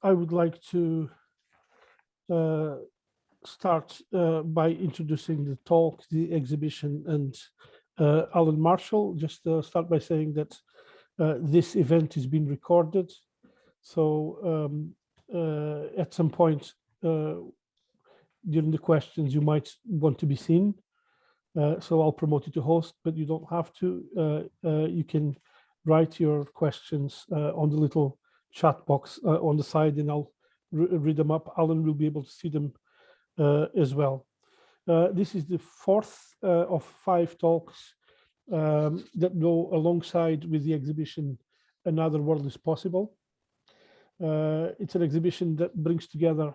I would like to start by introducing the talk, the exhibition, and Alan Marshall. Just start by saying that this event is being recorded. So at some point during the questions, you might want to be seen. So I'll promote you to host, but you don't have to. You can write your questions on the little chat box on the side, and I'll read them up. Alan will be able to see them as well. This is the fourth of 5 talks that go alongside with the exhibition Another World is Possible. It's an exhibition that brings together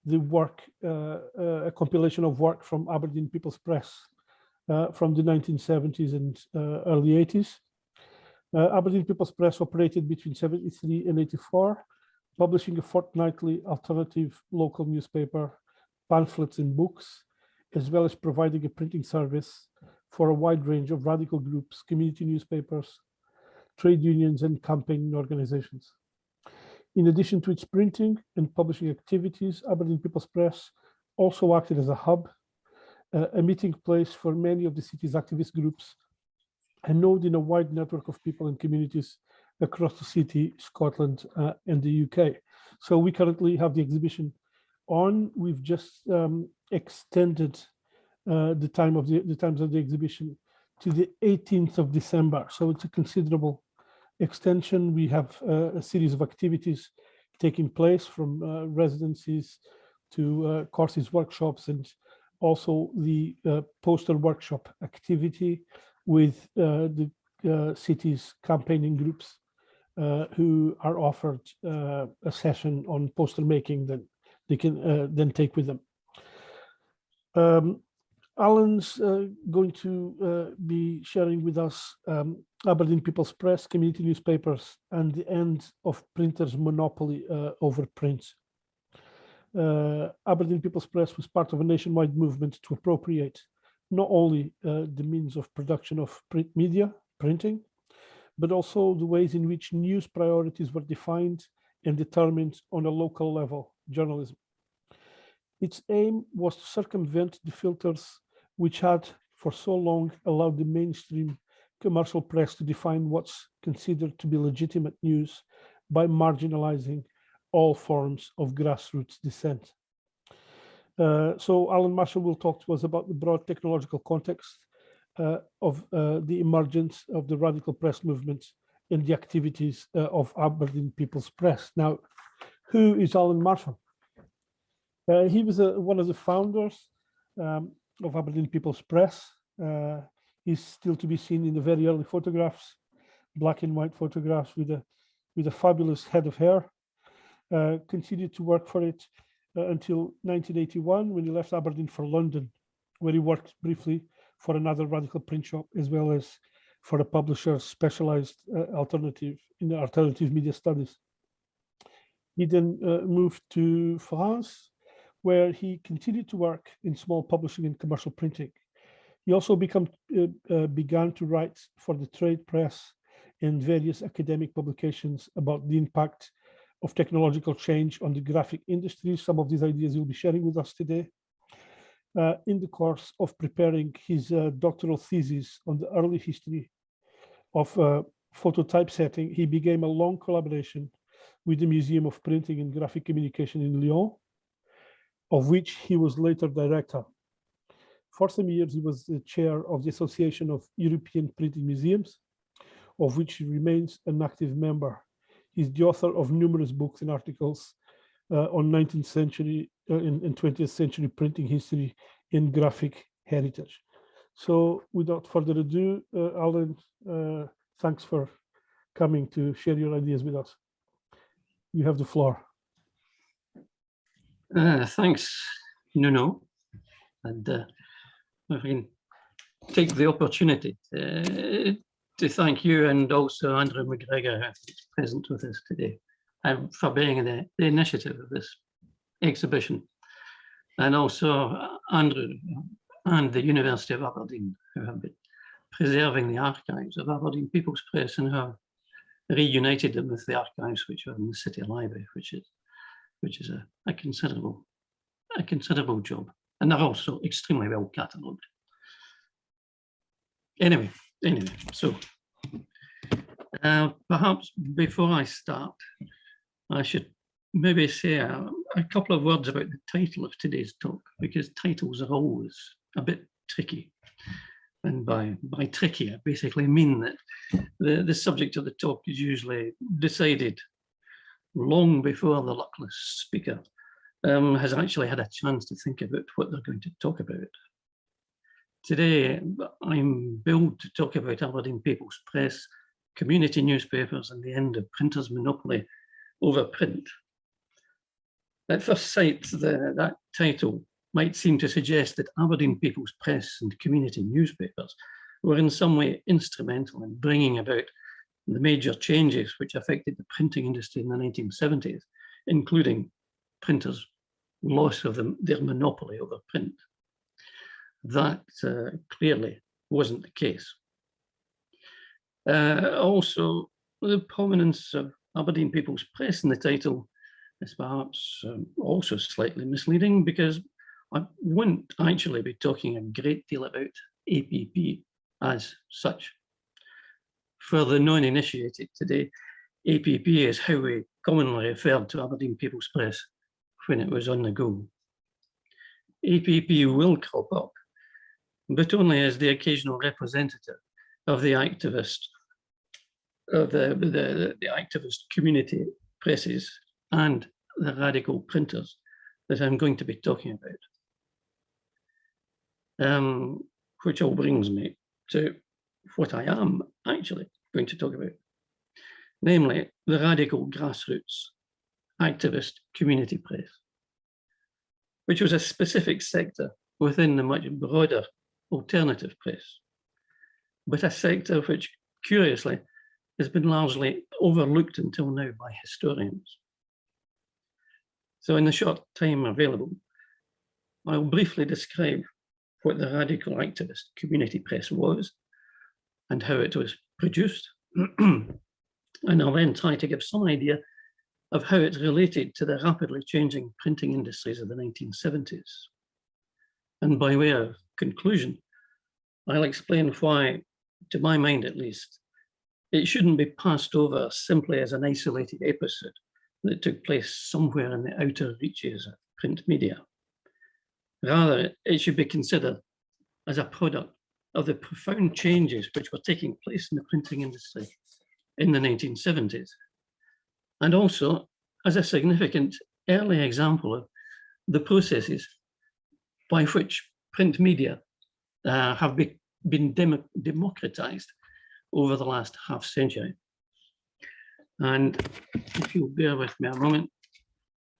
the work, a compilation of work from Aberdeen People's Press from the 1970s and early 80s. Aberdeen People's Press operated between 73 and 84, publishing a fortnightly alternative local newspaper, pamphlets and books, as well as providing a printing service for a wide range of radical groups, community newspapers, trade unions, and campaigning organizations. In addition to its printing and publishing activities, Aberdeen People's Press also acted as a hub, a meeting place for many of the city's activist groups, a node in a wide network of people and communities across the city, Scotland, and the UK. So we currently have the exhibition on. We've just extended the times of the exhibition to the 18th of December. So it's a considerable extension. We have a series of activities taking place, from residencies to courses, workshops, and also the poster workshop activity with the city's campaigning groups who are offered a session on poster making that they can then take with them. Alan's going to be sharing with us Aberdeen People's Press, community newspapers, and the end of printers' monopoly over print. Aberdeen People's Press was part of a nationwide movement to appropriate not only the means of production of print media, printing, but also the ways in which news priorities were defined and determined on a local level, journalism. Its aim was to circumvent the filters which had for so long allowed the mainstream commercial press to define what's considered to be legitimate news by marginalising all forms of grassroots dissent. So Alan Marshall will talk to us about the broad technological context of the emergence of the radical press movement and the activities of Aberdeen People's Press. Now, who is Alan Marshall? He was one of the founders of Aberdeen People's Press. He's still to be seen in the very early photographs, black and white photographs with a fabulous head of hair. Continued to work for it until 1981, when he left Aberdeen for London, where he worked briefly for another radical print shop, as well as for a publisher specialized in alternative media studies. He then moved to France, where he continued to work in small publishing and commercial printing. He also began to write for the trade press and various academic publications about the impact of technological change on the graphic industry. Some of these ideas he'll be sharing with us today. In the course of preparing his doctoral thesis on the early history of photo typesetting, he began a long collaboration with the Museum of Printing and Graphic Communication in Lyon, of which he was later director. For some years, he was the chair of the Association of European Printing Museums, of which he remains an active member. He's the author of numerous books and articles on 19th century and 20th century printing history and graphic heritage. So without further ado, Alan, thanks for coming to share your ideas with us. You have the floor. Thanks, Nuno. And I can take the opportunity to thank you, and also Andrew McGregor, who's present with us today, for being the initiative of this exhibition, and also Andrew and the University of Aberdeen, who have been preserving the archives of Aberdeen People's Press and have reunited them with the archives which are in the City Library, which is which is a considerable job. And they're also extremely well catalogued. Anyway, so perhaps before I start, I should maybe say a couple of words about the title of today's talk, because titles are always a bit tricky. And by tricky, I basically mean that the subject of the talk is usually decided long before the luckless speaker has actually had a chance to think about what they're going to talk about. Today, I'm billed to talk about Aberdeen People's Press, community newspapers, and the end of printers' monopoly over print. At first sight, that title might seem to suggest that Aberdeen People's Press and community newspapers were in some way instrumental in bringing about the major changes which affected the printing industry in the 1970s, including printers' loss of their monopoly over print. That clearly wasn't the case. Also, the prominence of Aberdeen People's Press in the title is perhaps also slightly misleading, because I won't actually be talking a great deal about APP as such. For the non-initiated today, APP is how we commonly referred to Aberdeen People's Press when it was on the go. APP will crop up, but only as the occasional representative of the activist, the activist community presses and the radical printers that I'm going to be talking about. Which all brings me to what I am actually going to talk about, namely the radical grassroots activist community press, which was a specific sector within the much broader alternative press, but a sector which, curiously, has been largely overlooked until now by historians. So in the short time available, I'll briefly describe what the radical activist community press was and how it was produced. And I'll then try to give some idea of how it related to the rapidly changing printing industries of the 1970s. And by way of conclusion, I'll explain why, to my mind at least, it shouldn't be passed over simply as an isolated episode that took place somewhere in the outer reaches of print media. Rather, it should be considered as a product of the profound changes which were taking place in the printing industry in the 1970s, and also as a significant early example of the processes by which print media have been democratized over the last half century. And if you'll bear with me a moment,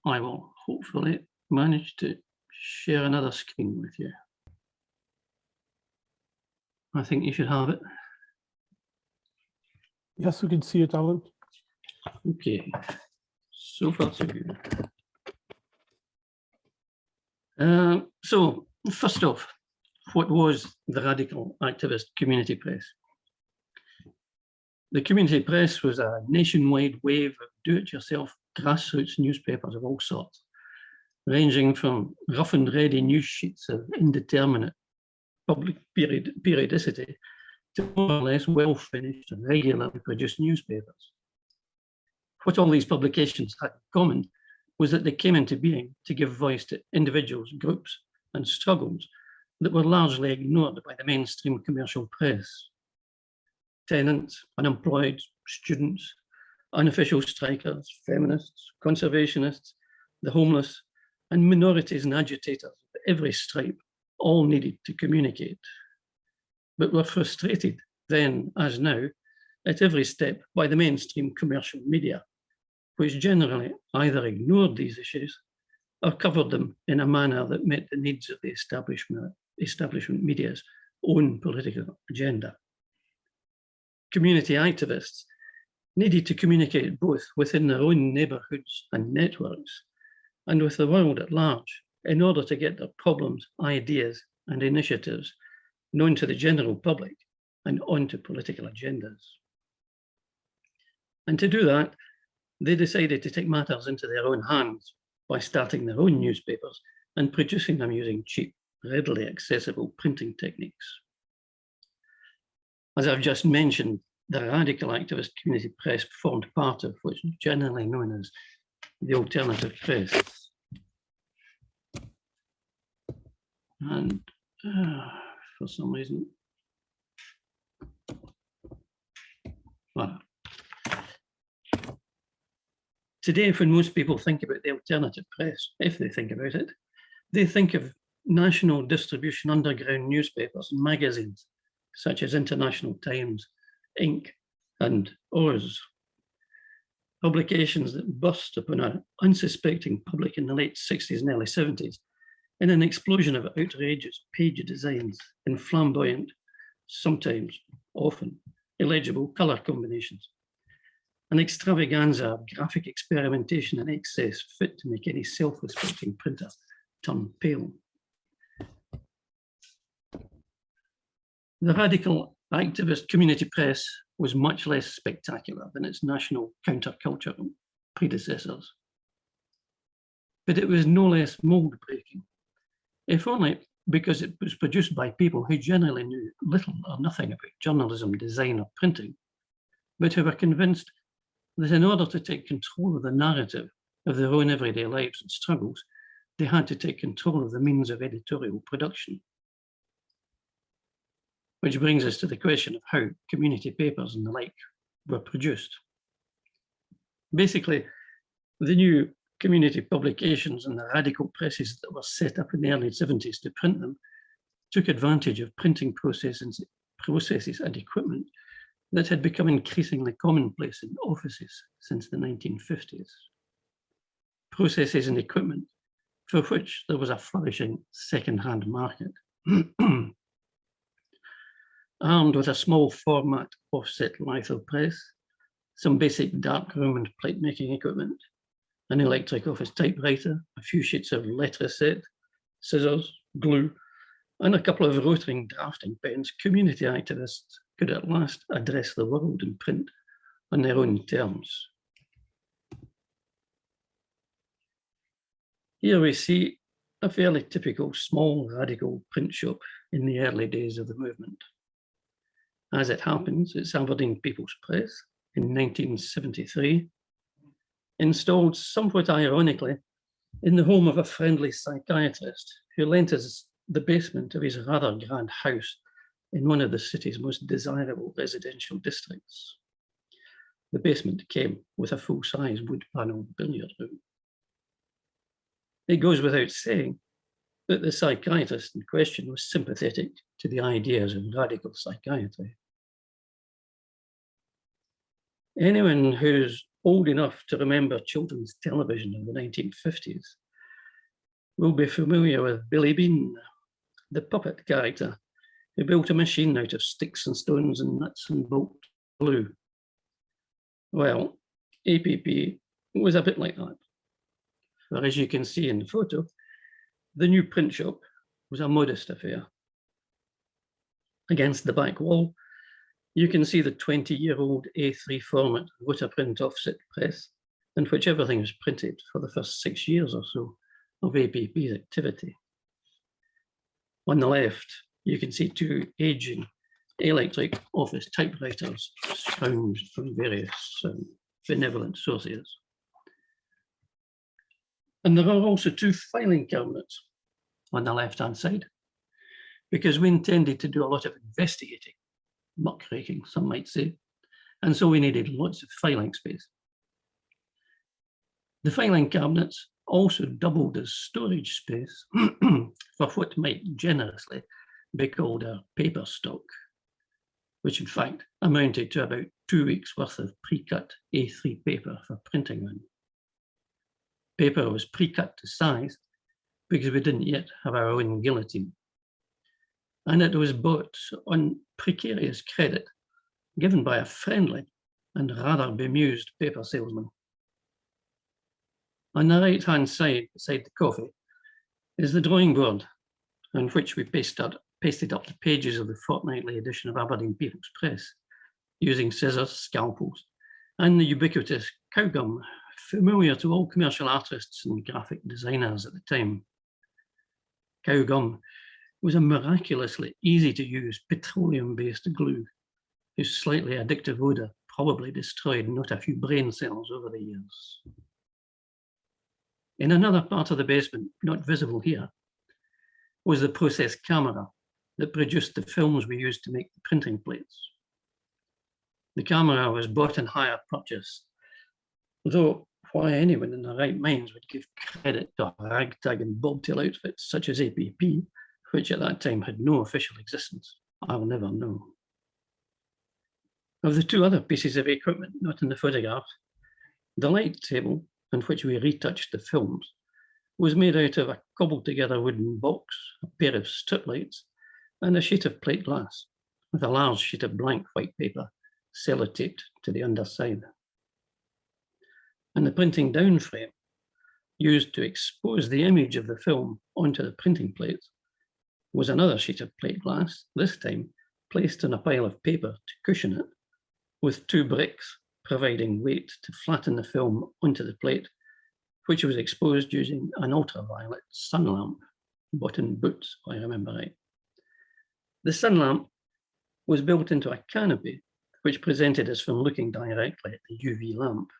I will hopefully manage to share another screen with you. I think you should have it. Yes, we can see it, Alan. Okay, so far so good. So first off, what was the radical activist community press? The community press was a nationwide wave of do-it-yourself grassroots newspapers of all sorts, ranging from rough and ready news sheets of indeterminate public periodicity to more or less well-finished and regularly produced newspapers. What all these publications had in common was that they came into being to give voice to individuals, groups, and struggles that were largely ignored by the mainstream commercial press. Tenants, unemployed, students, unofficial strikers, feminists, conservationists, the homeless, and minorities and agitators of every stripe all needed to communicate, but were frustrated then as now at every step by the mainstream commercial media, which generally either ignored these issues or covered them in a manner that met the needs of the establishment media's own political agenda. Community activists needed to communicate both within their own neighbourhoods and networks and with the world at large in order to get their problems, ideas, and initiatives known to the general public and onto political agendas. And to do that, they decided to take matters into their own hands by starting their own newspapers and producing them using cheap, readily accessible printing techniques. As I've just mentioned, the radical activist community press formed part of what's generally known as the alternative press. And for some reason, well, today, when most people think about the alternative press, if they think about it, they think of national distribution underground newspapers and magazines, such as International Times, Inc., and Oz. Publications that burst upon an unsuspecting public in the late 60s and early 70s in an explosion of outrageous page designs in flamboyant, sometimes, often, illegible colour combinations. An extravaganza of graphic experimentation and excess fit to make any self-respecting printer turn pale. The radical activist community press was much less spectacular than its national counterculture predecessors. But it was no less mould-breaking, if only because it was produced by people who generally knew little or nothing about journalism, design, or printing, but who were convinced that in order to take control of the narrative of their own everyday lives and struggles, they had to take control of the means of editorial production. Which brings us to the question of how community papers and the like were produced. Basically, the new community publications and the radical presses that were set up in the early 70s to print them took advantage of printing processes and equipment that had become increasingly commonplace in offices since the 1950s. Processes and equipment for which there was a flourishing second-hand market. Armed with a small format offset litho press, some basic darkroom and plate making equipment, an electric office typewriter, a few sheets of letter-set, scissors, glue, and a couple of rotary drafting pens, community activists could at last address the world in print on their own terms. Here we see a fairly typical small radical print shop in the early days of the movement. As it happens, it's Aberdeen People's Press in 1973, installed somewhat ironically in the home of a friendly psychiatrist who lent us the basement of his rather grand house in one of the city's most desirable residential districts. The basement came with a full-size wood-panelled billiard room. It goes without saying that the psychiatrist in question was sympathetic to the ideas of radical psychiatry. Anyone who's old enough to remember children's television in the 1950s will be familiar with Billy Bean, the puppet character who built a machine out of sticks and stones and nuts and bolt glue. Well, APP was a bit like that. For as you can see in the photo, the new print shop was a modest affair. Against the back wall, you can see the 20-year-old A3 format rotor-print offset press, in which everything was printed for the first 6 years or so of APP's activity. On the left, you can see two aging electric office typewriters scrounged from various benevolent sources. And there are also two filing cabinets on the left-hand side, because we intended to do a lot of investigating, muckraking, some might say, and so we needed lots of filing space. The filing cabinets also doubled as storage space for what might generously be called our paper stock, which in fact amounted to about 2 weeks worth of pre-cut A3 paper for printing on. Paper was pre-cut to size because we didn't yet have our own guillotine. And it was bought on precarious credit given by a friendly and rather bemused paper salesman. On the right-hand side, beside the coffee, is the drawing board on which we pasted up the pages of the fortnightly edition of Aberdeen People's Press, using scissors, scalpels, and the ubiquitous cow gum familiar to all commercial artists and graphic designers at the time. Cow gum was a miraculously easy to use petroleum-based glue whose slightly addictive odour probably destroyed not a few brain cells over the years. In another part of the basement, not visible here, was the process camera that produced the films we used to make the printing plates. The camera was bought in hire purchase, though why anyone in their right minds would give credit to a ragtag and bobtail outfits such as APP, which at that time had no official existence, I'll never know. Of the two other pieces of equipment not in the photograph, the light table on which we retouched the films was made out of a cobbled together wooden box, a pair of strip lights, and a sheet of plate glass with a large sheet of blank white paper sellotaped to the underside. And the printing down frame, used to expose the image of the film onto the printing plates, was another sheet of plate glass, this time placed on a pile of paper to cushion it, with two bricks providing weight to flatten the film onto the plate, which was exposed using an ultraviolet sun lamp, bought in Boots, if I remember right. The sun lamp was built into a canopy, which presented us from looking directly at the UV lamp,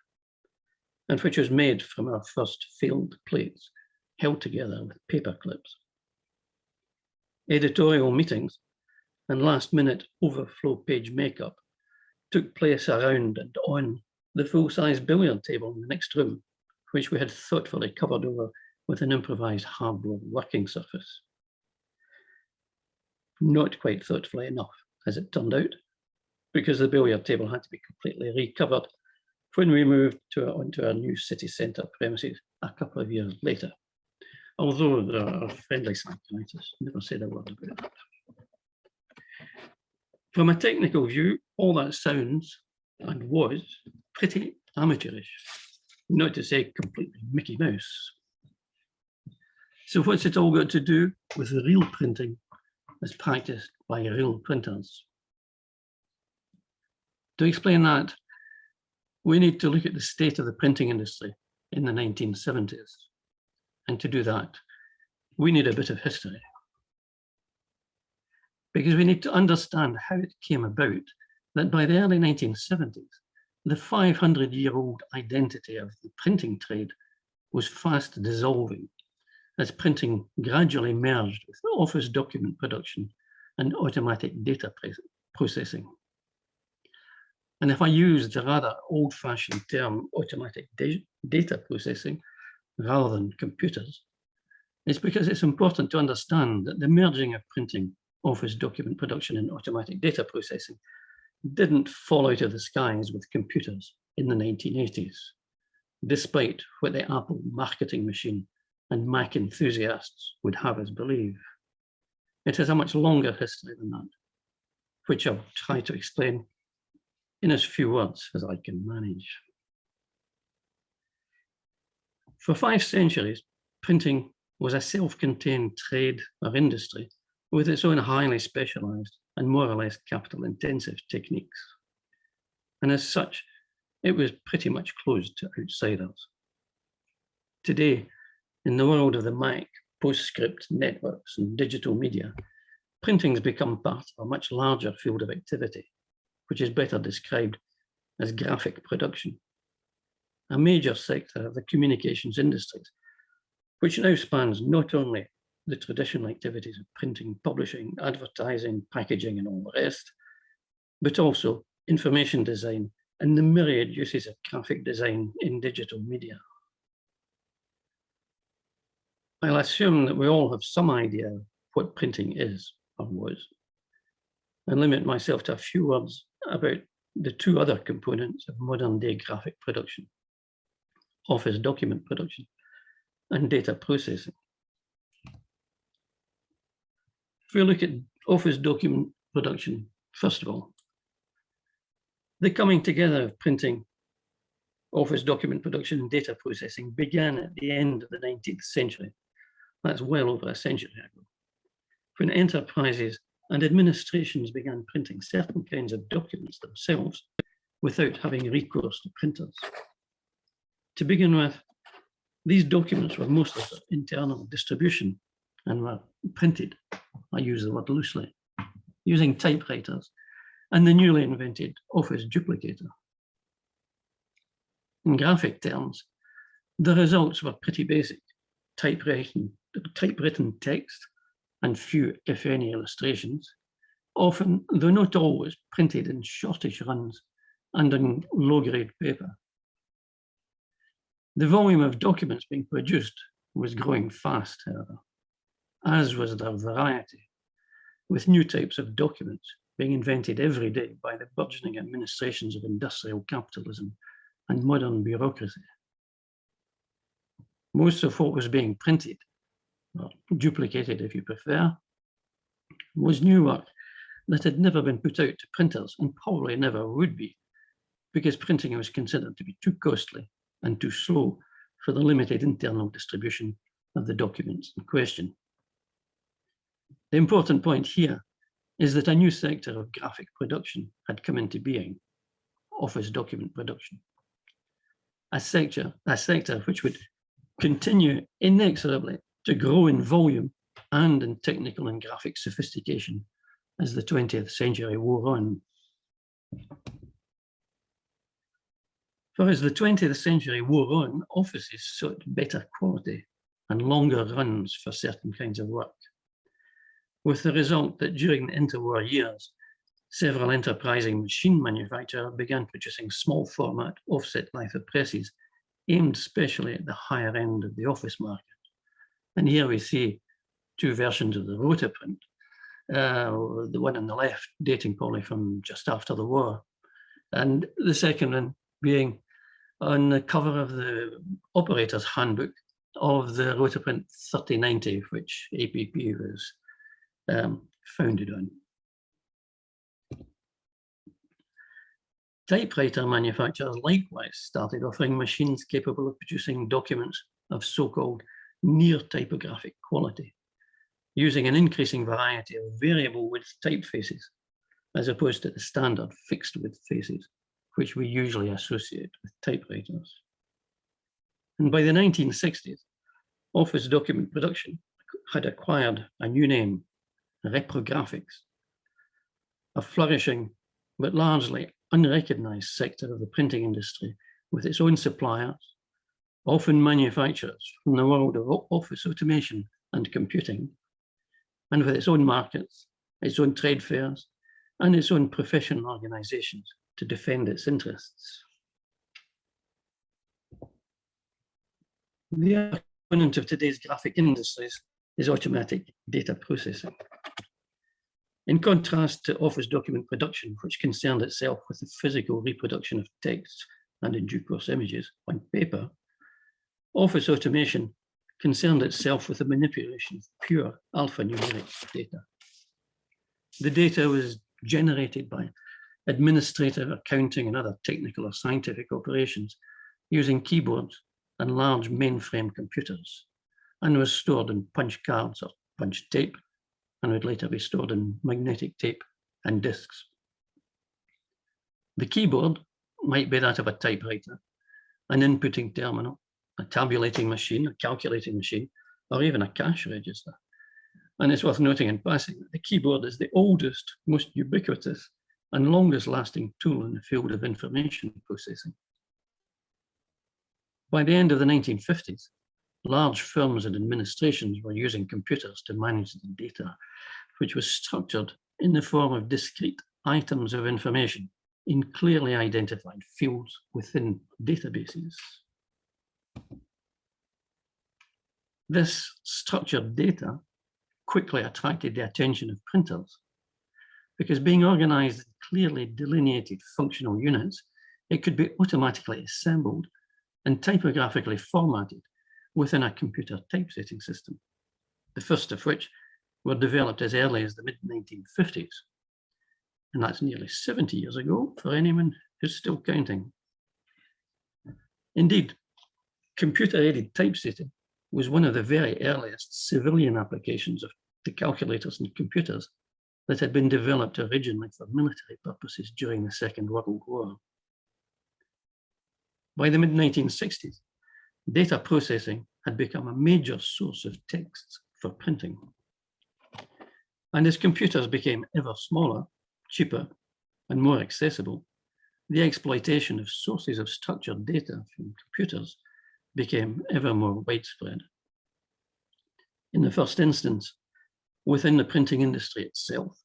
and which was made from our first failed plates, held together with paper clips. Editorial meetings and last-minute overflow page makeup took place around and on the full-size billiard table in the next room, which we had thoughtfully covered over with an improvised hardboard working surface. Not quite thoughtfully enough, as it turned out, because the billiard table had to be completely recovered when we moved onto our new city centre premises a couple of years later, although our friendly psychiatrist never said a word about it. From a technical view, all that sounds and was pretty amateurish, not to say completely Mickey Mouse. So what's it all got to do with real printing as practiced by real printers? To explain that, we need to look at the state of the printing industry in the 1970s. And to do that, we need a bit of history. Because we need to understand how it came about that by the early 1970s, the 500-year-old identity of the printing trade was fast dissolving as printing gradually merged with office document production and automatic data processing. And if I use the rather old-fashioned term automatic data processing rather than computers, it's because it's important to understand that the merging of printing, office document production and automatic data processing didn't fall out of the skies with computers in the 1980s, despite what the Apple marketing machine and Mac enthusiasts would have us believe. It has a much longer history than that, which I'll try to explain in as few words as I can manage. For 5 centuries, printing was a self-contained trade or industry with its own highly specialized and more or less capital-intensive techniques. And as such, it was pretty much closed to outsiders. Today, in the world of the Mac, PostScript networks and digital media, printing's become part of a much larger field of activity, which is better described as graphic production, a major sector of the communications industries, which now spans not only the traditional activities of printing, publishing, advertising, packaging, and all the rest, but also information design and the myriad uses of graphic design in digital media. I'll assume that we all have some idea of what printing is or was, and limit myself to a few words about the 2 other components of modern day graphic production: office document production and data processing. If we look at office document production, first of all, the coming together of printing, office document production and data processing began at the end of the 19th century. That's well over a century ago, when enterprises and administrations began printing certain kinds of documents themselves without having recourse to printers. To begin with, these documents were mostly for internal distribution and were printed, I use the word loosely, using typewriters and the newly invented office duplicator. In graphic terms, the results were pretty basic: typewritten text and few, if any, illustrations, often, though not always, printed in shortish runs and on low-grade paper. The volume of documents being produced was growing fast, however, as was their variety, with new types of documents being invented every day by the burgeoning administrations of industrial capitalism and modern bureaucracy. Most of what was being printed, or duplicated if you prefer, was new work that had never been put out to printers and probably never would be, because printing was considered to be too costly and too slow for the limited internal distribution of the documents in question. The important point here is that a new sector of graphic production had come into being: office document production. A sector which would continue inexorably to grow in volume and in technical and graphic sophistication as the 20th century wore on. For as the 20th century wore on, offices sought better quality and longer runs for certain kinds of work, with the result that during the interwar years, several enterprising machine manufacturers began producing small format offset litho presses aimed specially at the higher end of the office market. And here we see two versions of the rotoprint, the one on the left dating probably from just after the war, and the second one being on the cover of the operator's handbook of the rotoprint 3090, which APP was founded on. Typewriter manufacturers likewise started offering machines capable of producing documents of so-called near typographic quality, using an increasing variety of variable width typefaces, as opposed to the standard fixed width faces, which we usually associate with typewriters. And by the 1960s, office document production had acquired a new name: reprographics, a flourishing but largely unrecognized sector of the printing industry with its own suppliers, often manufacturers from the world of office automation and computing, and with its own markets, its own trade fairs, and its own professional organizations to defend its interests. The opponent of today's graphic industries is automatic data processing. In contrast to office document production, which concerned itself with the physical reproduction of text and in due course images on paper, office automation concerned itself with the manipulation of pure alphanumeric data. The data was generated by administrative, accounting, and other technical or scientific operations using keyboards and large mainframe computers, and was stored in punch cards or punch tape, and would later be stored in magnetic tape and disks. The keyboard might be that of a typewriter, an inputting terminal, a tabulating machine, a calculating machine, or even a cash register. And it's worth noting in passing that the keyboard is the oldest, most ubiquitous, and longest lasting tool in the field of information processing. By the end of the 1950s, large firms and administrations were using computers to manage the data, which was structured in the form of discrete items of information in clearly identified fields within databases. This structured data quickly attracted the attention of printers, because being organized in clearly delineated functional units, it could be automatically assembled and typographically formatted within a computer typesetting system, the first of which were developed as early as the mid-1950s. And that's nearly 70 years ago for anyone who's still counting. Indeed, computer-aided typesetting was one of the very earliest civilian applications of the calculators and computers that had been developed originally for military purposes during the Second World War. By the mid-1960s, data processing had become a major source of texts for printing. And as computers became ever smaller, cheaper, and more accessible, the exploitation of sources of structured data from computers became ever more widespread. In the first instance, within the printing industry itself,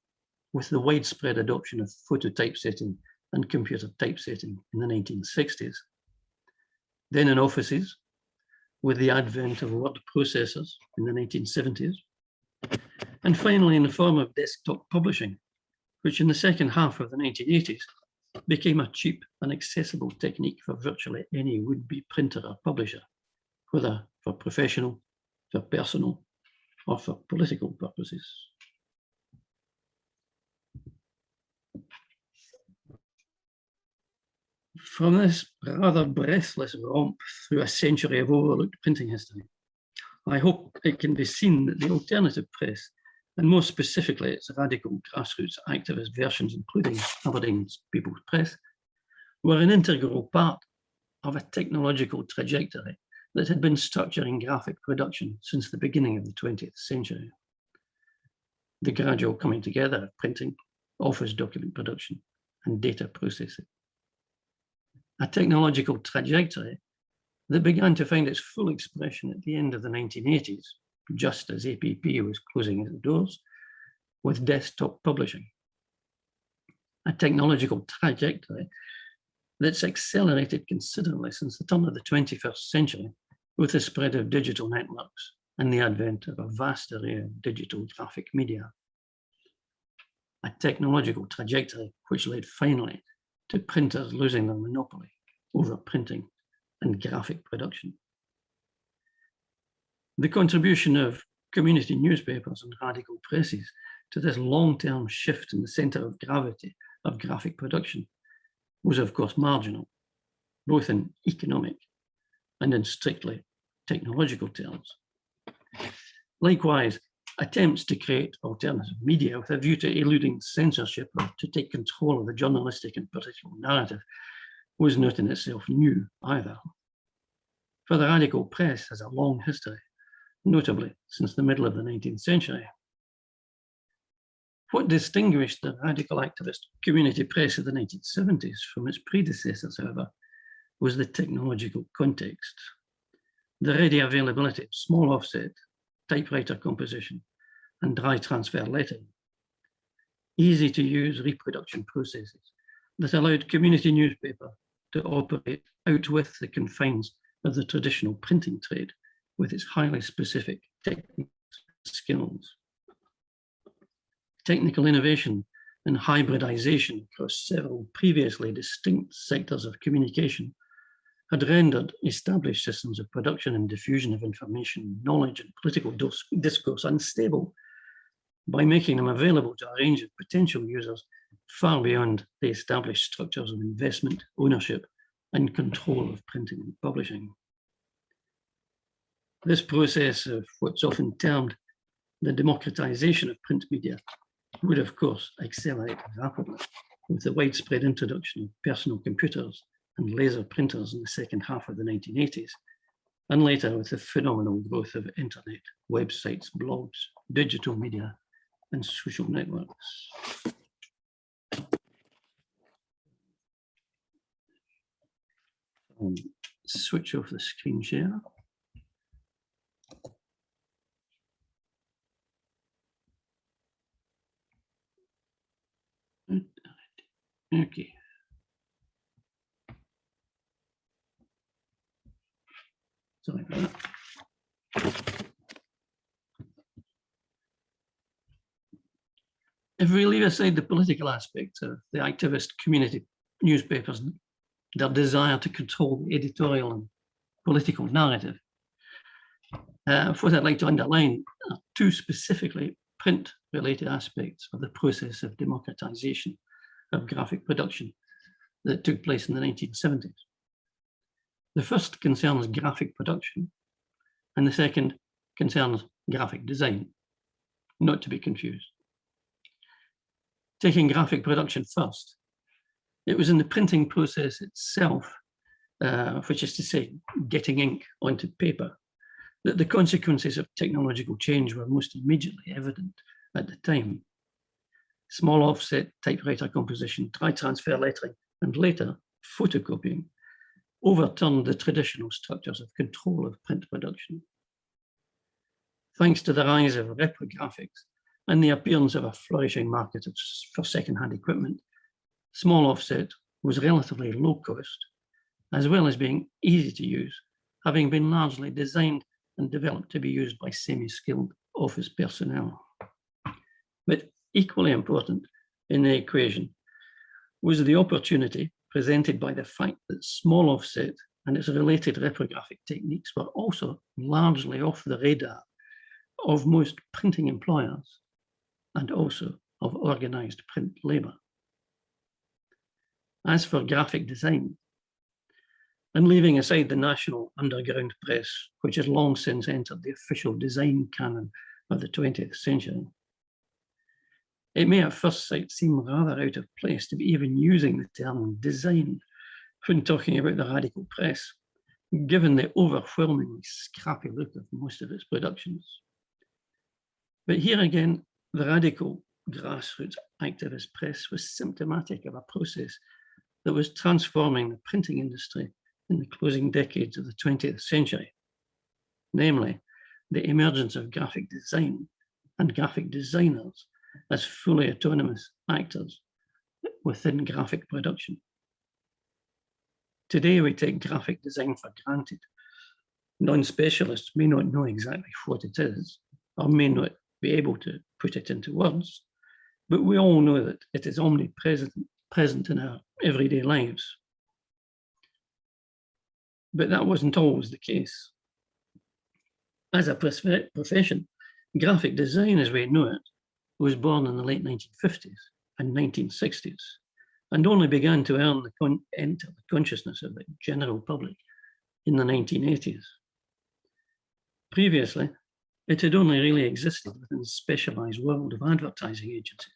with the widespread adoption of phototypesetting and computer typesetting in the 1960s, then in offices, with the advent of word processors in the 1970s, and finally in the form of desktop publishing, which in the second half of the 1980s became a cheap and accessible technique for virtually any would-be printer or publisher, whether for professional, for personal, or for political purposes. From this rather breathless romp through a century of overlooked printing history, I hope it can be seen that the alternative press, and more specifically its radical grassroots activist versions, including Aberdeen's People's Press, were an integral part of a technological trajectory that had been structuring graphic production since the beginning of the 20th century. The gradual coming together of printing, office document production, and data processing. A technological trajectory that began to find its full expression at the end of the 1980s, just as APP was closing its doors, with desktop publishing. A technological trajectory that's accelerated considerably since the turn of the 21st century with the spread of digital networks and the advent of a vast array of digital graphic media. A technological trajectory which led finally to printers losing their monopoly over printing and graphic production. The contribution of community newspapers and radical presses to this long-term shift in the centre of gravity of graphic production was of course marginal, both in economic and in strictly technological terms. Likewise, attempts to create alternative media with a view to eluding censorship or to take control of the journalistic and political narrative was not in itself new either. For the radical press has a long history, notably since the middle of the 19th century. What distinguished the radical activist community press of the 1970s from its predecessors, however, was the technological context. The ready availability of small offset, typewriter composition, and dry transfer lettering. Easy to use reproduction processes that allowed community newspaper to operate out with the confines of the traditional printing trade with its highly specific technical skills. Technical innovation and hybridization across several previously distinct sectors of communication had rendered established systems of production and diffusion of information, knowledge, and political discourse unstable by making them available to a range of potential users far beyond the established structures of investment, ownership, and control of printing and publishing. This process of what's often termed the democratization of print media would, of course, accelerate rapidly with the widespread introduction of personal computers and laser printers in the second half of the 1980s, and later with the phenomenal growth of internet, websites, blogs, digital media, and social networks. Switch off the screen share. Okay. Sorry for that. If we leave aside the political aspect of the activist community newspapers, their desire to control the editorial and political narrative, what I'd like to underline are two specifically print-related aspects of the process of democratization of graphic production that took place in the 1970s. The first concerns graphic production, and the second concerns graphic design, not to be confused. Taking graphic production first, it was in the printing process itself which is to say, getting ink onto paper, that the consequences of technological change were most immediately evident at the time. Small offset typewriter composition, dry transfer lettering, and later photocopying overturned the traditional structures of control of print production. Thanks to the rise of reprographics and the appearance of a flourishing market for second-hand equipment, small offset was relatively low cost, as well as being easy to use, having been largely designed and developed to be used by semi-skilled office personnel. But equally important in the equation was the opportunity presented by the fact that small offset and its related reprographic techniques were also largely off the radar of most printing employers and also of organised print labour. As for graphic design, and leaving aside the national underground press, which has long since entered the official design canon of the 20th century, it may at first sight seem rather out of place to be even using the term design when talking about the radical press, given the overwhelmingly scrappy look of most of its productions. But here again, the radical grassroots activist press was symptomatic of a process that was transforming the printing industry in the closing decades of the 20th century, namely the emergence of graphic design and graphic designers as fully autonomous actors within graphic production. Today, we take graphic design for granted. Non-specialists may not know exactly what it is, or may not be able to put it into words, but we all know that it is omnipresent in our everyday lives. But that wasn't always the case. As a profession, graphic design as we know it was born in the late 1950s and 1960s, and only began to enter the consciousness of the general public in the 1980s. Previously, it had only really existed within the specialised world of advertising agencies,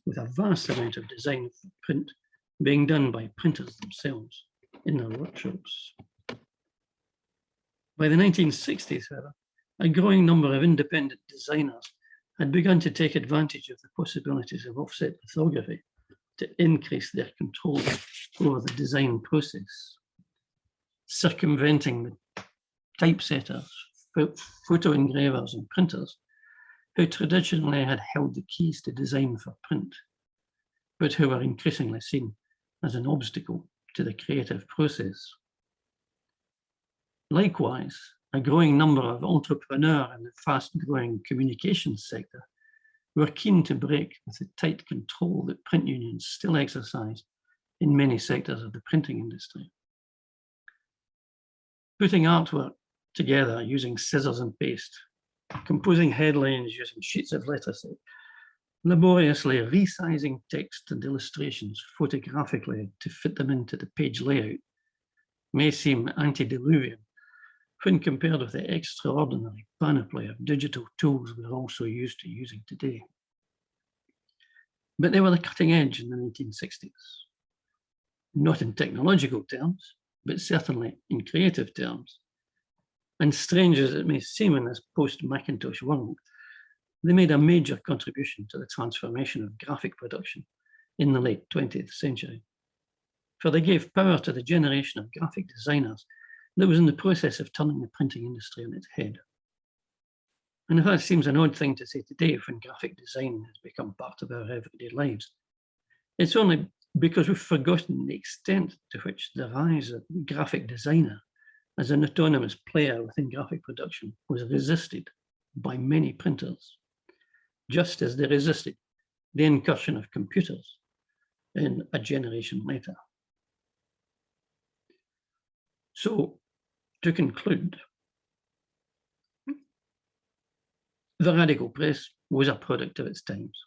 with a vast amount of design for print being done by printers themselves in their workshops. By the 1960s, however, a growing number of independent designers had begun to take advantage of the possibilities of offset lithography to increase their control over the design process, circumventing the typesetters, photo engravers and printers who traditionally had held the keys to design for print, but who were increasingly seen as an obstacle to the creative process. Likewise, a growing number of entrepreneurs in the fast-growing communications sector were keen to break with the tight control that print unions still exercise in many sectors of the printing industry. Putting artwork together using scissors and paste, composing headlines using sheets of letterhead, laboriously resizing text and illustrations photographically to fit them into the page layout may seem antediluvian when compared with the extraordinary panoply of digital tools we're also used to using today. But they were the cutting edge in the 1960s, not in technological terms, but certainly in creative terms. And strange as it may seem in this post-Macintosh world, they made a major contribution to the transformation of graphic production in the late 20th century. For they gave power to the generation of graphic designers that was in the process of turning the printing industry on its head. And if that seems an odd thing to say today when graphic design has become part of our everyday lives, it's only because we've forgotten the extent to which the rise of the graphic designer as an autonomous player within graphic production was resisted by many printers, just as they resisted the incursion of computers in a generation later. So, to conclude, the radical press was a product of its times.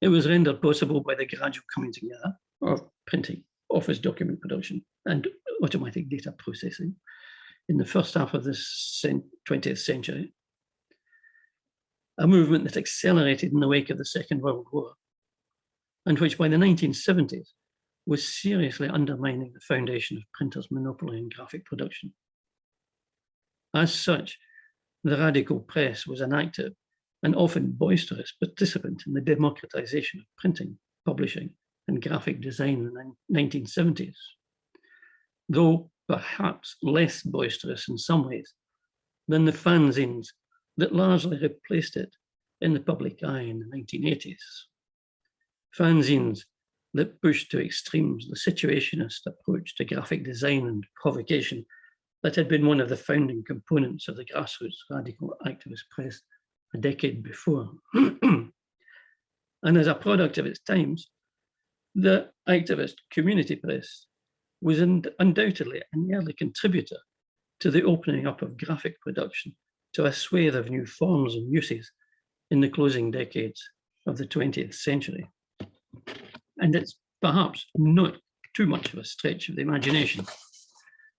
It was rendered possible by the gradual coming together of printing, office document production, and automatic data processing in the first half of this 20th century, a movement that accelerated in the wake of the Second World War, and which by the 1970s was seriously undermining the foundation of printers' monopoly in graphic production. As such, the radical press was an active and often boisterous participant in the democratization of printing, publishing, and graphic design in the 1970s, though perhaps less boisterous in some ways than the fanzines that largely replaced it in the public eye in the 1980s. Fanzines that pushed to extremes the situationist approach to graphic design and provocation that had been one of the founding components of the grassroots radical activist press a decade before. And as a product of its times, the activist community press was undoubtedly an early contributor to the opening up of graphic production to a swathe of new forms and uses in the closing decades of the 20th century. And it's perhaps not too much of a stretch of the imagination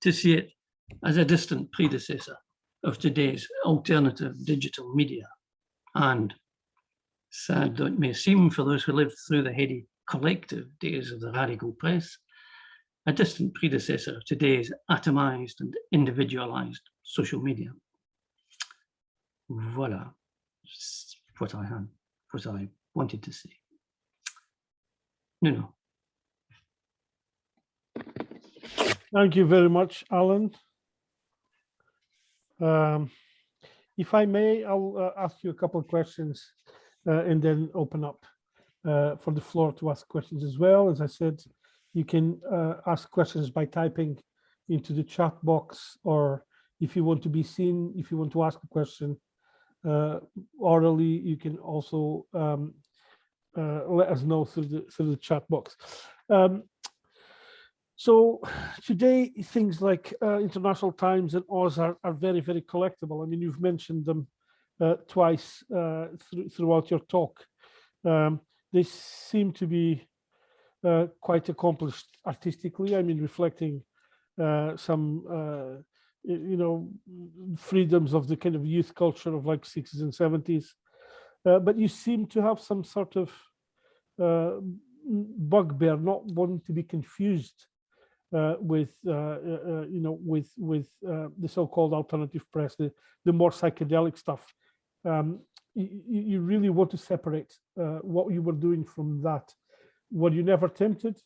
to see it as a distant predecessor of today's alternative digital media. And sad though it may seem for those who lived through the heady collective days of the radical press, a distant predecessor of today's atomized and individualized social media. Voila, what I had, what I wanted to say. No. Thank you very much, Alan. If I may, I'll ask you a couple of questions and then open up for the floor to ask questions as well. As I said, you can ask questions by typing into the chat box, or if you want to be seen, if you want to ask a question orally, you can also let us know through the chat box. So today, things like International Times and Oz are very, very collectible. I mean, you've mentioned them twice throughout your talk. They seem to be quite accomplished artistically. I mean, reflecting some, freedoms of the kind of youth culture of like 60s and 70s. But you seem to have some sort of bugbear, not wanting to be confused with the so-called alternative press, the more psychedelic stuff. You really want to separate what you were doing from that. Were you never tempted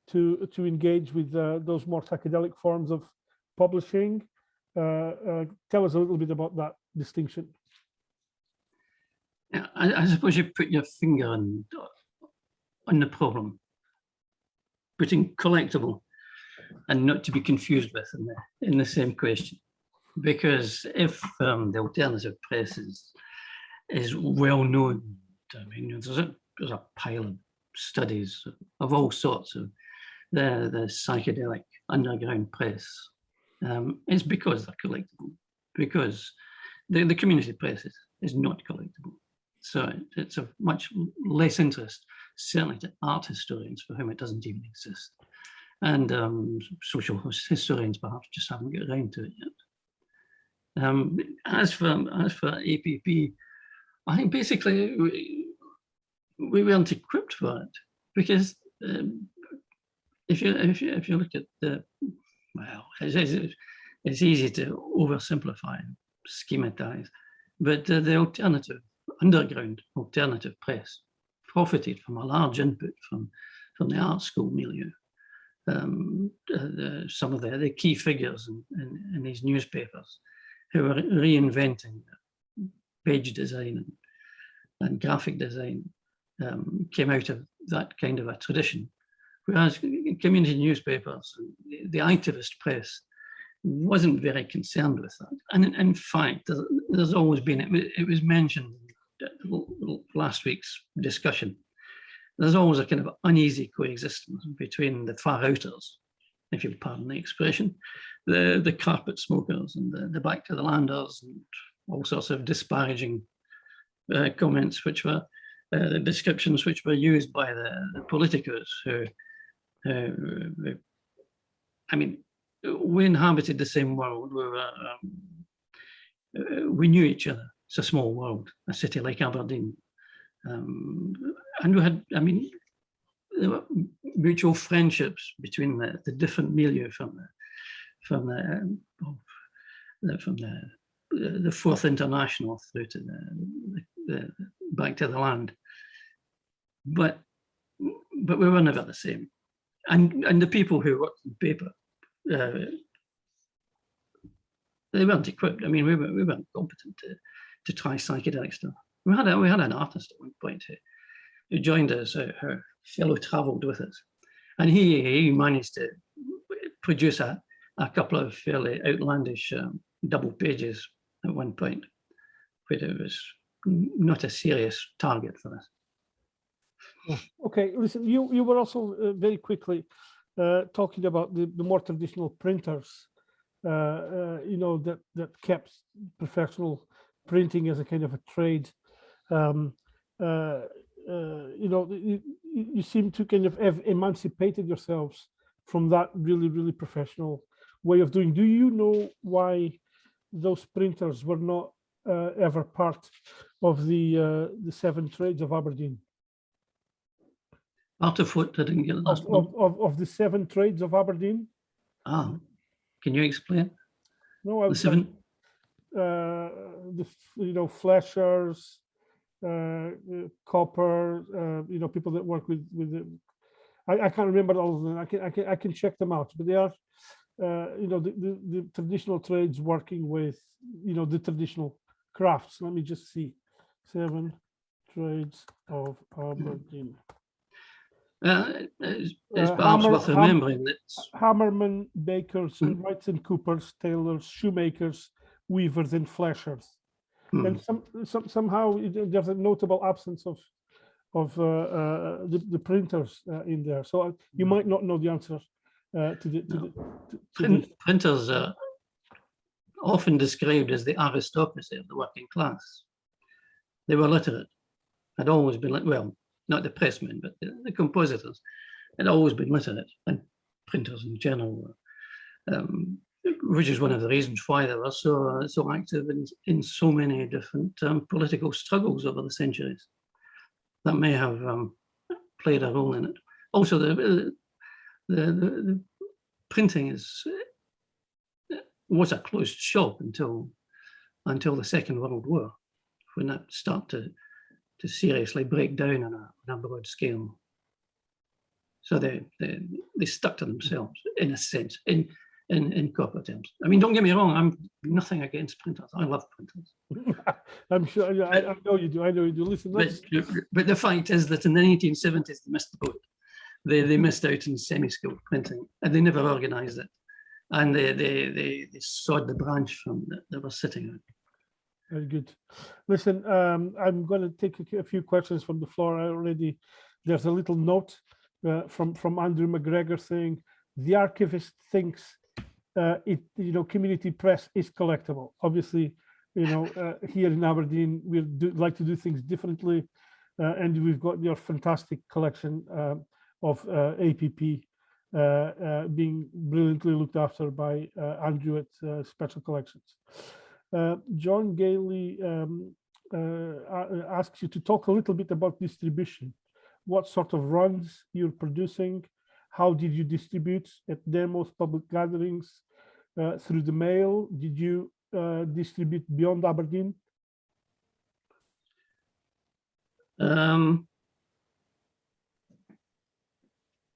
to engage with those more psychedelic forms of publishing? Tell us a little bit about that distinction. Yeah, I suppose you put your finger on the problem, putting collectible and not to be confused with in the same question. Because if the alternative press is well known, I mean, there's a pile of studies of all sorts of the psychedelic underground press. It's because they're collectible, because the community press is not collectible. So it's of much less interest, certainly to art historians for whom it doesn't even exist. And social historians perhaps just haven't got around to it yet. As for APP, I think basically we weren't equipped for it, because if you look at it's easy to oversimplify and schematize, but the underground alternative press profited from a large input from the art school milieu. Some of the key figures in these newspapers who were reinventing page design and graphic design came out of that kind of a tradition. Whereas community newspapers, the activist press, wasn't very concerned with that. And in fact, there's always been, it was mentioned in last week's discussion, there's always a kind of uneasy coexistence between the far outers, if you'll pardon the expression, the carpet smokers and the back to the landers, and all sorts of disparaging comments, which were the descriptions which were used by the politicos who, I mean, we inhabited the same world. We knew each other. It's a small world, a city like Aberdeen. And we had, I mean, there were mutual friendships between the different milieu from the Fourth International through to the back to the land. But we were never the same. And the people who worked in paper, they weren't equipped. I mean, we weren't competent to try psychedelic stuff. We had an artist at one point who joined us, her fellow travelled with us, and he managed to produce a couple of fairly outlandish double pages at one point, but it was not a serious target for us. Okay, listen, you were also very quickly talking about the more traditional printers, you know, that kept professional printing as a kind of a trade. You know, you seem to kind of have emancipated yourselves from that really professional way of doing. Do you know why those printers were not ever part of the 7 trades of Aberdeen? Part of what? I didn't get the last of the 7 trades of Aberdeen. Ah, can you explain? No, The 7. You know, fleshers, copper, you know, people that work with the, I can't remember all of them. I can check them out, but they are, you know, the traditional trades working with, you know, the traditional crafts. Let me just see, 7 trades of Aberdeen. It's perhaps worth remembering that hammermen, bakers, wrights and coopers, tailors, shoemakers, weavers, and fleshers. And somehow there's a notable absence of the printers in there. So you might not know the answer printers are often described as the aristocracy of the working class. They were literate, had always been, well, not the pressmen, but the compositors had always been literate, and printers in general, which is one of the reasons why they were so active in so many different political struggles over the centuries. That may have played a role in it. Also, the printing was a closed shop until the Second World War, when that started to seriously break down on a broad scale. So they stuck to themselves in a sense, in corporate terms. I mean, don't get me wrong, I'm nothing against printers. I love printers. I'm sure, I know you do. I know you do. Listen, but the fact is that in the 1970s, they missed the boat. They missed out in semi-skilled printing, and they never organised it. And they sawed the branch from that they were sitting on. Very good. Listen, I'm going to take a few questions from the floor. There's a little note from Andrew McGregor saying the archivist thinks you know, community press is collectible. Obviously, you know, here in Aberdeen we like to do things differently, and we've got your fantastic collection of APP being brilliantly looked after by Andrew at Special Collections. John Gailey asks you to talk a little bit about distribution. What sort of runs you're producing? How did you distribute at demos, public gatherings, through the mail? Did you distribute beyond Aberdeen?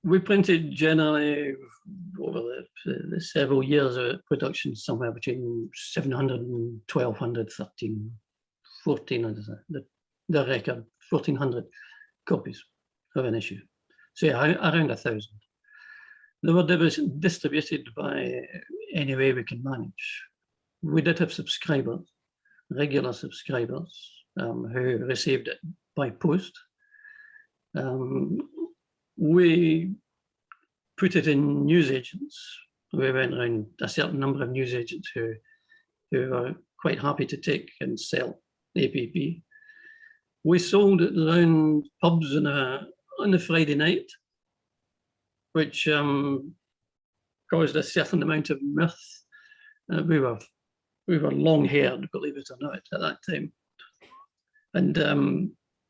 We printed generally over the several years of production somewhere between 700 and 1200, 13, 1400, the record, 1400 copies of an issue. So yeah, around 1,000. They were distributed by any way we can manage. We did have subscribers, regular subscribers, who received it by post. We put it in newsagents. We went around a certain number of newsagents who were quite happy to take and sell APP. We sold it around pubs on a Friday night, which caused a certain amount of mirth. We were long-haired, believe it or not, at that time, and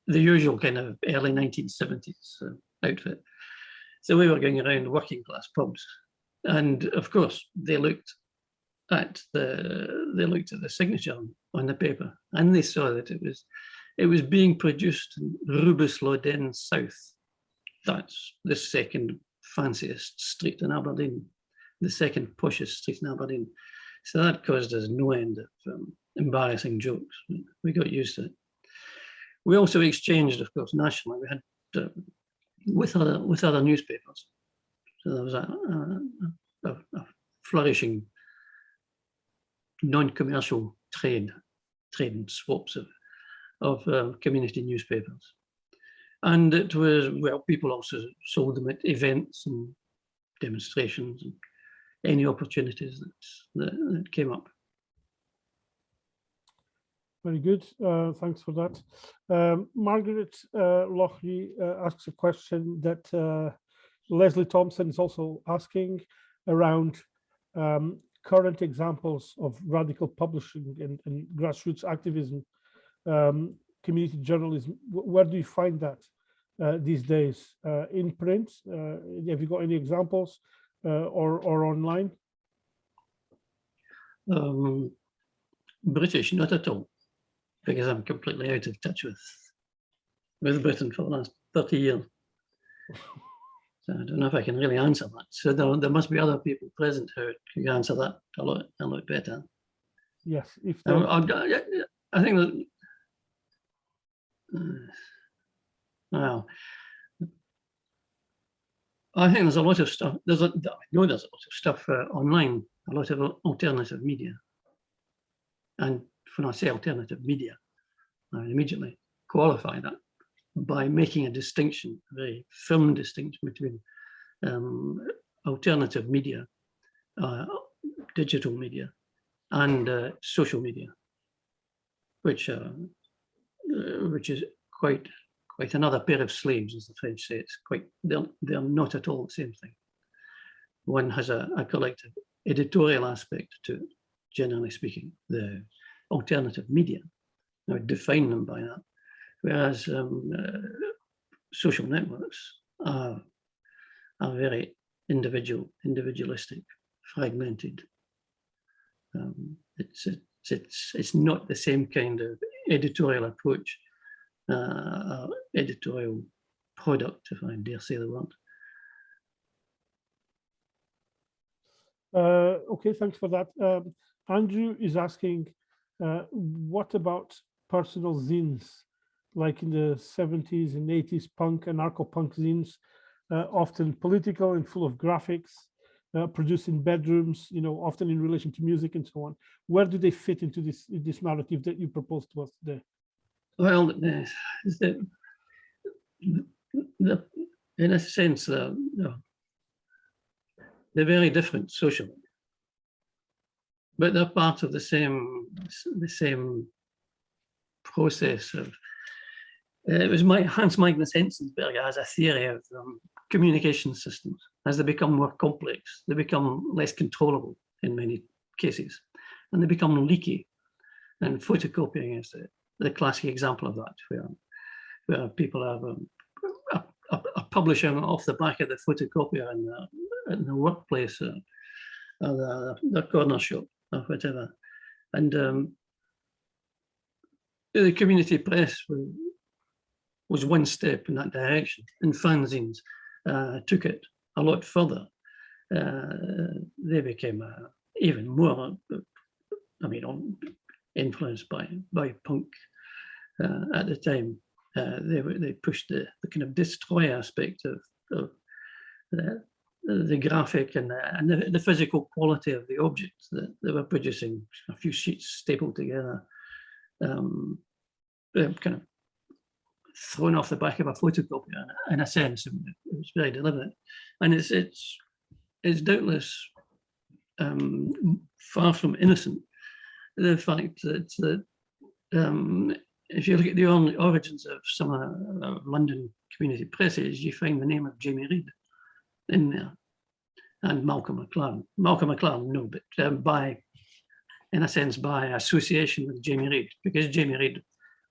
the usual kind of early 1970s outfit. So we were going around working class pubs, and of course they looked at the signature on the paper, and they saw that it was being produced in Rubis-Loden South. That's the second fanciest street in Aberdeen, the second poshest street in Aberdeen. So that caused us no end of embarrassing jokes. We got used to it. We also exchanged, of course, nationally. We had with other newspapers. So there was a flourishing non-commercial trade and swaps of community newspapers. And it was, well, people also sold them at events and demonstrations and any opportunities that came up. Very good. Thanks for that. Margaret Loughley asks a question that Leslie Thompson is also asking around current examples of radical publishing and grassroots activism, community journalism. Where do you find that these days? In print? Have you got any examples or online? British, not at all, because I'm completely out of touch with Britain for the last 30 years. So I don't know if I can really answer that. So there must be other people present who can answer that a lot better. Yes, if I think that well, I think there's a lot of stuff. I know there's a lot of stuff online, a lot of alternative media. And when I say alternative media, I immediately qualify that by making a distinction, a very firm distinction between alternative media, digital media, and social media, which is quite another pair of slaves, as the French say. It's quite, they're not at all the same thing. One has a collective editorial aspect to it, generally speaking. The alternative media, I would define them by that. Whereas social networks are very individualistic, fragmented. It's not the same kind of editorial approach, editorial product, if I dare say the word. Okay, thanks for that. Andrew is asking, what about personal zines? Like in the 70s and 80s, punk and anarcho-punk zines, often political and full of graphics, produced in bedrooms, often in relation to music and so on. Where do they fit into this narrative that you propose to us today? Well, in a sense, they're very different socially, but they're part of the same process of. It was Hans Magnus Enzensberger has a theory of communication systems. As they become more complex, they become less controllable in many cases, and they become leaky. And photocopying is the classic example of that, where people have a publisher off the back of the photocopier in the workplace, or their corner shop, or whatever. And the community press was one step in that direction, and fanzines took it a lot further. They became even more, influenced by punk at the time. They pushed the kind of destroy aspect of the graphic and the physical quality of the objects that they were producing. A few sheets stapled together, kind of thrown off the back of a photocopier. In a sense, it was very deliberate, and it's doubtless far from innocent. The fact that if you look at the origins of some London community presses, you find the name of Jamie Reid in there, and Malcolm McLaren. Malcolm McLaren, no, but in a sense, by association with Jamie Reid, because Jamie Reid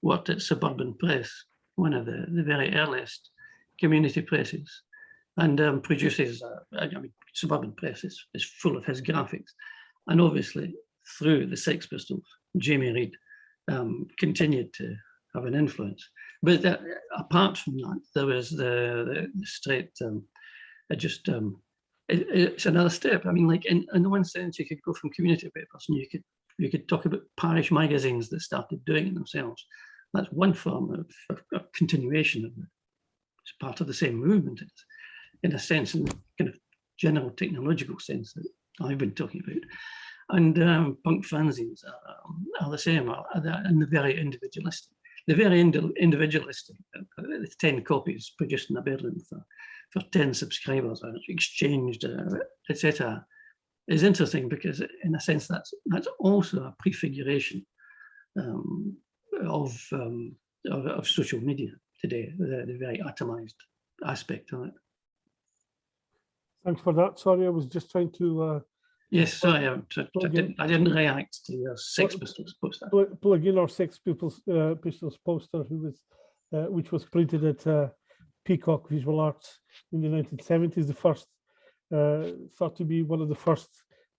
worked at Suburban Press, one of the very earliest community presses and produces, I mean, Suburban Press is full of his graphics. And obviously, through the Sex Pistols, Jamie Reid continued to have an influence. But apart from that, there was the straight, it's another step. I mean, like in one sense, you could go from community papers and you could talk about parish magazines that started doing it themselves. That's one form of continuation of it. It's part of the same movement, in a sense, in the kind of general technological sense that I've been talking about. And punk fanzines are the same, and the very individualistic. The very individualistic, 10 copies produced in Aberdeen for 10 subscribers, exchanged, etc., is interesting because, in a sense, that's also a prefiguration of social media today, the very atomized aspect of it. Thanks for that. Sorry, I was just trying to. Yes, sorry, I didn't react to your Sex Pistols poster. Plug in our Sex Pistols poster, which was printed at Peacock Visual Arts in the 1970s. The first, thought to be one of the first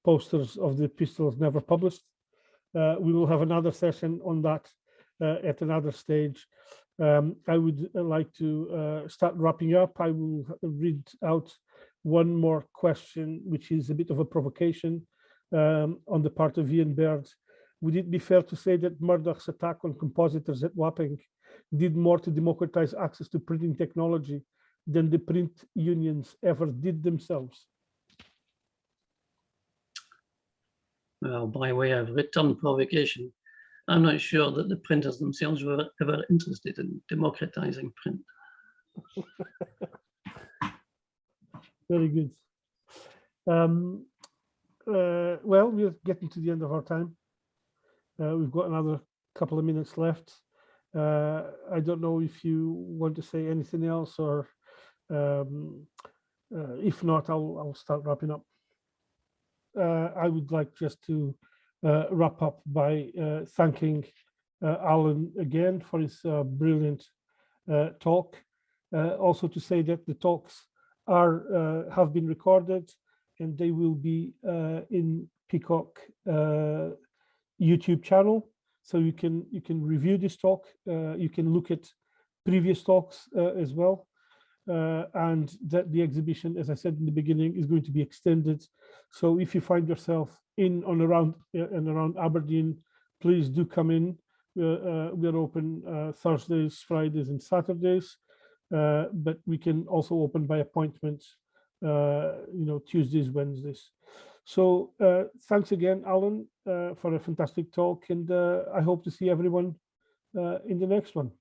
posters of the Pistols never published. We will have another session on that at another stage. I would like to start wrapping up. I will read out one more question, which is a bit of a provocation on the part of Ian Baird. Would it be fair to say that Murdoch's attack on compositors at Wapping did more to democratize access to printing technology than the print unions ever did themselves? Well, by way of return provocation, I'm not sure that the printers themselves were ever interested in democratizing print. Very good. Well, we're getting to the end of our time. We've got another couple of minutes left. I don't know if you want to say anything else, or if not, I'll start wrapping up. I would like just to wrap up by thanking Alan again for his brilliant talk. Also to say that the talks have been recorded, and they will be in Peacock YouTube channel, so you can review this talk. You can look at previous talks as well, and that the exhibition, as I said in the beginning, is going to be extended. So if you find yourself in and around Aberdeen, please do come in. We're open Thursdays, Fridays, and Saturdays. But we can also open by appointment, Tuesdays, Wednesdays. So thanks again, Alan, for a fantastic talk, and I hope to see everyone in the next one.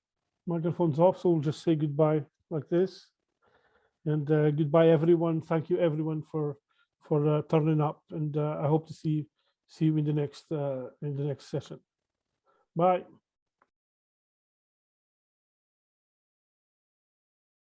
Microphone's off, so we'll just say goodbye like this, and goodbye, everyone. Thank you, everyone, for turning up, and I hope to see you in the next session. Bye.